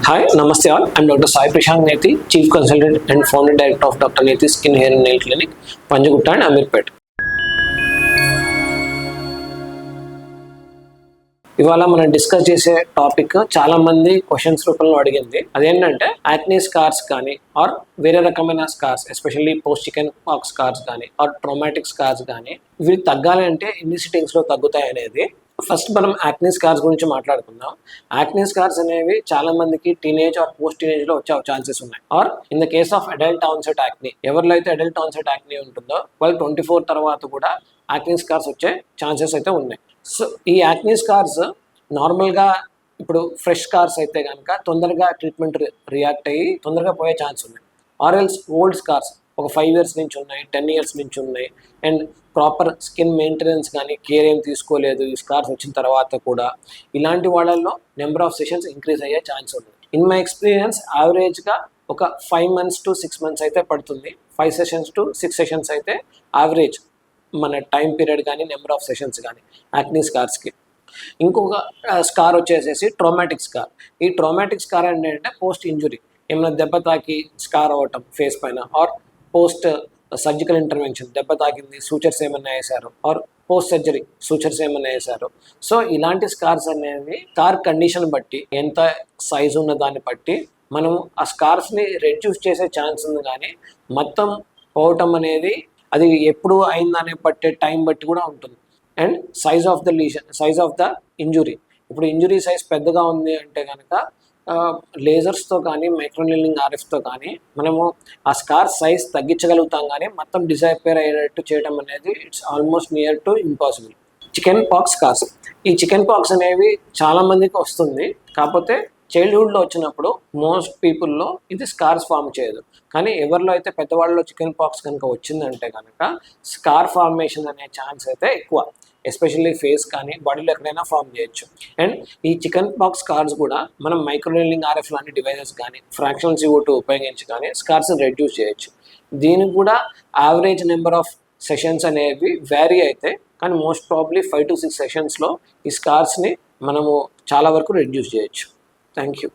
Hi, Namaste all. I'm Dr. Sai Prashant Nethi, Chief Consultant and Founder Director of Dr. Nethi Skin, Hair and Nail Clinic, Panjagutta and Amirpet. ఇవాళ మనం discuss చేసే topic చాలా మంది questions రూపంలో అడిగింది. అదేంటంటే acne scars కానీ are వేరే రకమైన scars, especially post chicken pox scars కానీ ఆర్ ట్రోమాటిక్ స్కార్స్ కానీ ఇవి తగ్గాలి అంటే ఎన్ని సిట్టింగ్స్లో తగ్గుతాయి అనేది. ఫస్ట్ మనం యాక్నీ స్కార్స్ గురించి మాట్లాడుకుందాం. యాక్నీ స్కార్స్ అనేవి చాలా మందికి టీనేజ్ ఆర్ పోస్ట్ టీనేజ్ లో వచ్చే ఛాన్సెస్ ఉన్నాయి. Or in the case of adult onset acne, ఎవరిలో అయితే అడల్ట్ ఆన్సెట్ యాక్నీ ఉంటుందో వాళ్ళు 24 తర్వాత కూడా యాక్నీ స్కార్స్ వచ్చే ఛాన్సెస్ అయితే ఉన్నాయి. సో ఈ యాక్నీ స్కార్స్ నార్మల్గా ఇప్పుడు ఫ్రెష్ స్కార్స్ అయితే కనుక తొందరగా ట్రీట్మెంట్ రియాక్ట్ అయ్యి తొందరగా పోయే ఛాన్స్ ఉన్నాయి. ఆర్ఎల్స్ ఓల్డ్ స్కార్స్ ఒక 5 years నుంచి ఉన్నాయి, 10 years నుంచి ఉన్నాయి, అండ్ ప్రాపర్ స్కిన్ మెయింటెనెన్స్ కానీ కేర్ ఏం తీసుకోలేదు ఈ స్కార్స్ వచ్చిన తర్వాత కూడా, ఇలాంటి వాళ్ళల్లో నెంబర్ ఆఫ్ సెషన్స్ ఇంక్రీజ్ అయ్యే ఛాన్స్ ఉంది. ఇన్ మై ఎక్స్పీరియన్స్ యావరేజ్గా ఒక 5 months to 6 months అయితే పడుతుంది. 5 sessions to 6 sessions అయితే యావరేజ్ మన టైం పీరియడ్ కానీ నెంబర్ ఆఫ్ సెషన్స్ కానీ యాక్నీ స్కార్స్కి. ఇంకొక స్కార్ వచ్చేసేసి ట్రోమాటిక్ స్కార్. ఈ ట్రోమాటిక్ స్కార్ ఏంటంటే పోస్ట్ ఇంజురీ, ఏమైనా దెబ్బ తాకి స్కార్ అవ్వటం ఫేస్ పైన, ఆర్ పోస్ట్ సర్జికల్ ఇంటర్వెన్షన్ దెబ్బ తాకింది సూచర్స్ ఏమన్నా వేశారు, ఆర్ పోస్ట్ సర్జరీ సూచర్స్ ఏమన్నా వేశారు. సో ఇలాంటి స్కార్స్ అనేవి స్కార్ కండిషన్ బట్టి, ఎంత సైజు ఉన్న దాన్ని బట్టి మనం ఆ స్కార్స్ని రెడ్యూస్ చేసే ఛాన్స్ ఉంది. కానీ మొత్తం పోవటం అనేది అది ఎప్పుడు అయిందనే పట్టే టైం బట్టి కూడా ఉంటుంది. And size of the lesion, size of the injury. ఇప్పుడు ఇంజురీ సైజ్ పెద్దగా ఉంది అంటే కనుక లేజర్స్తో కానీ మైక్రోనీలింగ్ ఆర్ఎఫ్తో కానీ మనము ఆ స్కార్ సైజ్ తగ్గించగలుగుతాం. కానీ మొత్తం డిజైపేర్ అయ్యేటట్టు చేయడం అనేది it's almost near to impossible. Chicken pox scars, ఈ చికెన్ పాక్స్ అనేవి చాలా మందికి వస్తుంది. కాకపోతే చైల్డ్హుడ్లో వచ్చినప్పుడు మోస్ట్ పీపుల్లో ఇది స్కార్స్ ఫామ్ చేయదు. కానీ ఎవరిలో అయితే పెద్దవాళ్ళలో చికెన్ పాక్స్ కనుక వచ్చిందంటే కనుక స్కార్ ఫార్మేషన్ అనే ఛాన్స్ అయితే ఎక్కువ, ఎస్పెషల్లీ ఫేస్ కానీ బాడీలో ఎక్కడైనా ఫామ్ చేయొచ్చు. అండ్ ఈ చికెన్ పాక్స్ స్కార్స్ కూడా మనం మైక్రోనీలింగ్ ఆర్ఎఫ్ లాంటి డివైజెస్ కానీ ఫ్రాక్షనల్ CO2 ఉపయోగించి కానీ స్కార్స్ని రెడ్యూస్ చేయొచ్చు. దీనికి కూడా యావరేజ్ నెంబర్ ఆఫ్ సెషన్స్ అనేవి వ్యారీ అయితే, కానీ మోస్ట్ ప్రాబ్లీ 5 to 6 sessions ఈ స్కార్స్ని మనము చాలా వరకు రెడ్యూస్ చేయొచ్చు. Thank you.